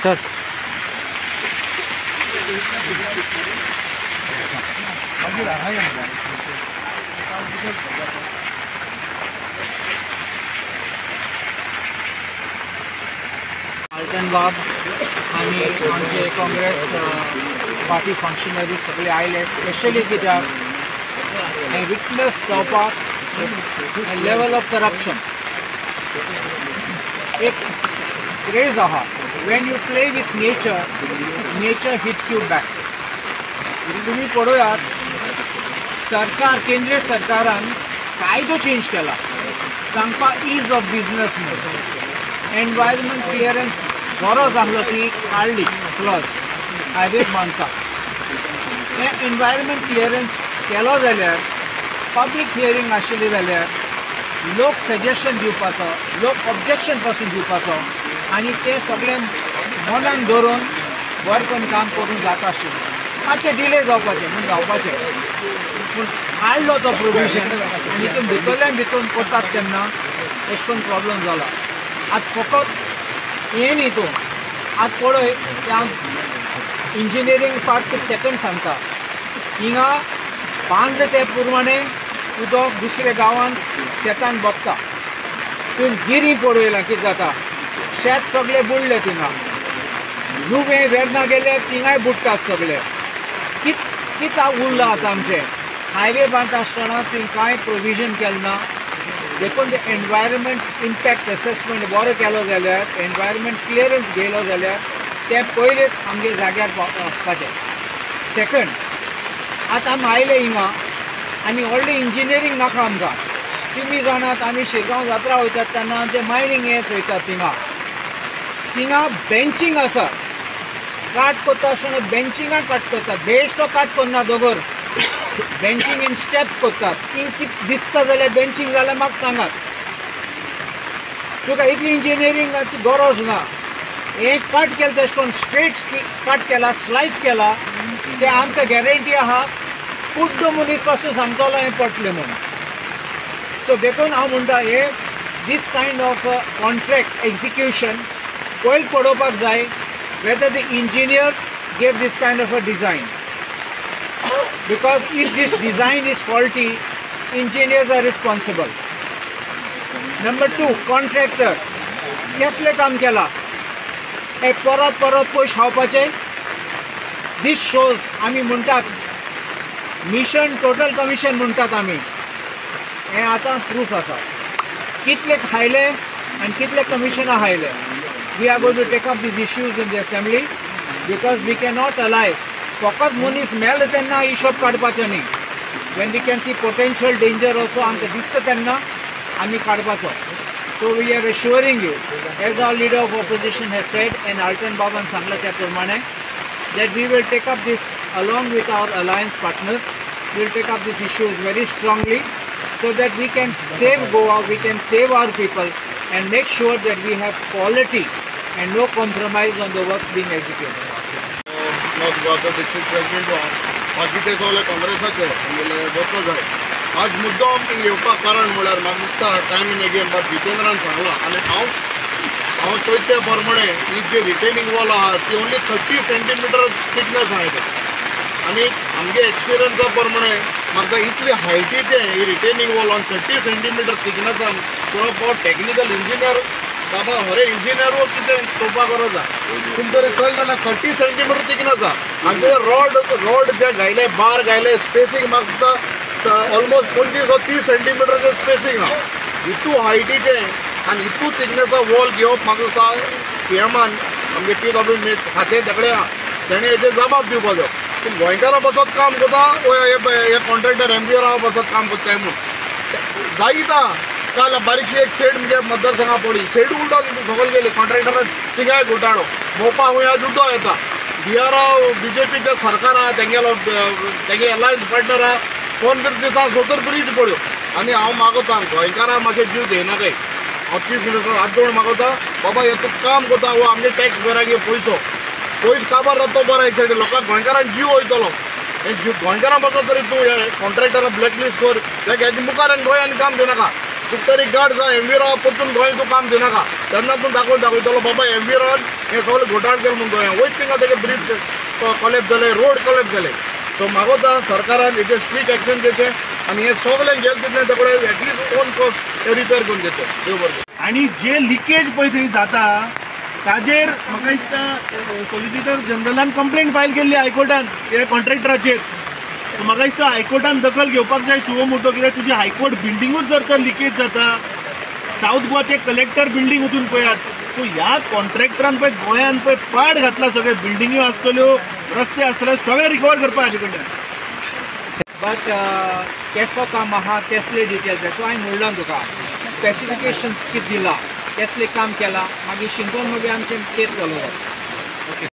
Sir आल्टनबाब आणि आमचे Congress party functionary सगळे आयले स्पेशली कित्याक हांवें विटनस जावपाक लेवल ऑफ करप्शन एक क्रेज आहा Wien you play with nature hits you back. तुम्ही पळयात सरकार केंद्रीय सरकारान कायदो चेंज केला सांगपा ईज ऑफ बिजनेस म्हणून एनवायरमेंट क्लियरन्स गरज आसलो ती काडली क्लॉज हायवे बांदपाक. हें एनवायरमेंट क्लियरन्स केलो जाल्यार पब्लीक हियरींग आशिल्ली जाल्यार लोक सजेशन दिवपाचो लोक ऑब्जेक्शन पासून दिवपाचो आनी ते सगळे मनान धरून बरें करून काम करून जाता आशिल्लें. मातशें डिले जावपाचें म्हूण जावपाचें पूण हाडलो तो प्रोविजन आनी हितून भितरल्यान भितून करतात तेन्ना अशें करून प्रॉब्लम जाला. आतां फकत हें न्ही तूं आतां पळय हांव इंजिनियरींग पार्ट तुका सेकंड सांगता. हिंगा बांद ते प्रमाणें उदक दुसऱ्या गांवांत शेतान बगता. तुवें गिरी पळयलां कितें जाता शेत सगळें बुडलें थिंगा. नुवें वेर्ना गेले थिंगाय बुडटात सगळे. कितें उरलां आतां आमचें हायवे बांदता आसतना थंय कांय प्रोविजन केलें ना. देखून एनवायरमेंट इम्पॅक्ट असेसमेंट बरो केलो जाल्यार एनवायरमेंट क्लियरन्स घेयलो जाल्यार ते पयलेच आमगे जाग्यार वचपाचें. सेकंड आतां आमी आयले हिंगा आनी व्हडलें इंजिनियरींग नाका आमकां. तुमी जाणात आमी शिरगांव जात्रा वयतात तेन्ना आमचें मायनींग हें चोयतात थिंगा बेंचींग आसा काट करता आसतना बेंचिंगाक काट करतात. बेश्टो काट करना दोगर बेंचिंग इन स्टेप्स करतात. कितें दिसता जाल्यार बेंचिंग जाल्यार म्हाका सांगात. तुका इतली इंजिनियरींगाची गरज ना. एक कट केलें तशें करून स्ट्रेट कट केला स्लायस केला ते आमकां गॅरंटी आहा कुड्ड मनीस पासून सांगतलो हें पडटलें म्हणून. सो देखून हांव म्हणटा हे दीस कायंड ऑफ कॉन्ट्रॅक्ट एग्जिक्युशन पयलीं पळोवपाक जाय whether the engineers gave this kind of a design, because if this design is faulty engineers are responsible. Number 2 contractor कसले काम केला हे परत पयशे खावपाचे. this shows आमी म्हणटात मिशन टोटल कमिशन म्हणटात आमी हें आतां प्रूफ आसा कितले खायले आनी कितले कमिशनां खायले. We are going to take up these issues in the assembly because we cannot allow फकत मनीस मेल तेन्ना हिशोब काडपाचो न्ही. when we can see potential danger also आमकां दिसता तेन्ना आमी काडपाचो. so we are assuring you as our leader of opposition has said and Alton Baban सांगला त्या प्रमाणे that we will take up this along with our alliance partners. We will take up these issues very strongly so that we can save Goa, we can save our people and make sure that we have quality and no compromise on the works being executed. District president बाकीचे सगळे काँग्रेसाचे वचो जाय. आज मुद्दम येवपाक कारण म्हळ्यार म्हाका दिसता टायम इन अगेन बाब जितेंद्रान सांगला आनी हांव चोयते प्रमाणे ही जी रिटेनिंग वॉल आहा ती ओन्ली 30 सेंटीमीटर थिकनेस आहा ते. आनी आमगे एक्सपिरियन्सा प्रमाणे म्हाका इतली हायटीचें ही रिटेनिंग वॉल ऑन 30 सेंटीमीटर थिकनेसान थोडो टेक्निकल इंजिनियर बाबा हरे इंजिनियर वो कितें चोवपा गरज आहा. तुमकां कळटा ना 30 सेंटीमीटर थिकनेस आहा आनी ते रॉड जे घायले बार घायले स्पेसींग म्हाका दिसता ऑलमोस्ट 25 or 30 सेंटीमीटरचें स्पेसींग आहा. इतू हायटीचें आनी इतू थिकनेसा वॉल घेवप म्हाका दिसता सीएमान आमगे TW खातें तेकडे आहा तेणें हेजेर जबाब दिवपाक जाय. पूण गोंयकारां बसत काम करता हे कॉन्ट्रॅक्टर MPR बसत काम करताय म्हूण जायता. काल बारीकशी एक शेड म्हणजे मतदारसंघा पडली शेड उलटो सकयल गेली कॉन्ट्रॅक्टरान तिगाय घोटाळो मोपा हुंया जुद्दो येता. बिहारा BJPचे सरकार आहा तेंगे अलायन्स पार्टनर आहा 15 दिसा 70 ब्रीज पड्यो. आनी हांव मागता गोंयकारां मातशे जीव घेयनाकाय. हांव चीफ मिनिस्टर हात जोडून मागता बाबा हे तूं काम करता हो आमगे टॅक्स बेरांगे पयसो काबार जाता बरो एक सायडीन लोकांक गोंयकारांक जीव वयतलो. गोंयकारां बसत तरी तूं हे कॉन्ट्रॅक्टरां ब्लॅकलिस्ट कर तेका हेजे मुखार आनी गोंयान काम दिनाका. कितें तरी गट जो एनविरो परतून गोंय तूं काम दिनाका तेन्ना तूं दाखयतलो बाबा एनविरोन हें सगळें घोटाळ केलें म्हणून गोंया वयत थिंगा तेगे ब्रीज कॉलेप जाले रोड कॉलेप जाले सो मागोता सरकारान हेजेर स्ट्रीक्ट एक्शन घेवचें आनी हें सगळें गेलें तितलें ते कडेन एटलिस्ट ओन कॉस्ट ते रिपेर करून घेवचें देव बरें आणि जे लिकेज पळय थंय जाता ताजेर म्हाका दिसता सॉलिसिटर जनरलान कंप्लेंट फायल केल्ली हायकोर्टान हे कॉन्ट्रॅक्टराचेर म्हाका दिसता हायकोर्टान दखल घेवपाक जाय सुवो मोटो कित्याक तुजी हायकोर्ट बिल्डिंगूच जर तर लिकेज जाता साऊथ गोवाचे कलेक्टर बिल्डींग वचून पळयात सो ह्या कॉन्ट्रॅक्टरान पळय गोंयान पळय पाड घातला सगळे बिल्डिंग्यो आसतल्यो रस्ते आसतले सगळे रिकवर करपा हाजे कडल्यान बट केसो काम आहा कसले डिटेल्स सो हांवें म्हणलां तुका स्पेसिफिकेशन्स कितें दिला कसलें काम केलां मागीर शिंदोन मागीर आमचें केस घालूं जाता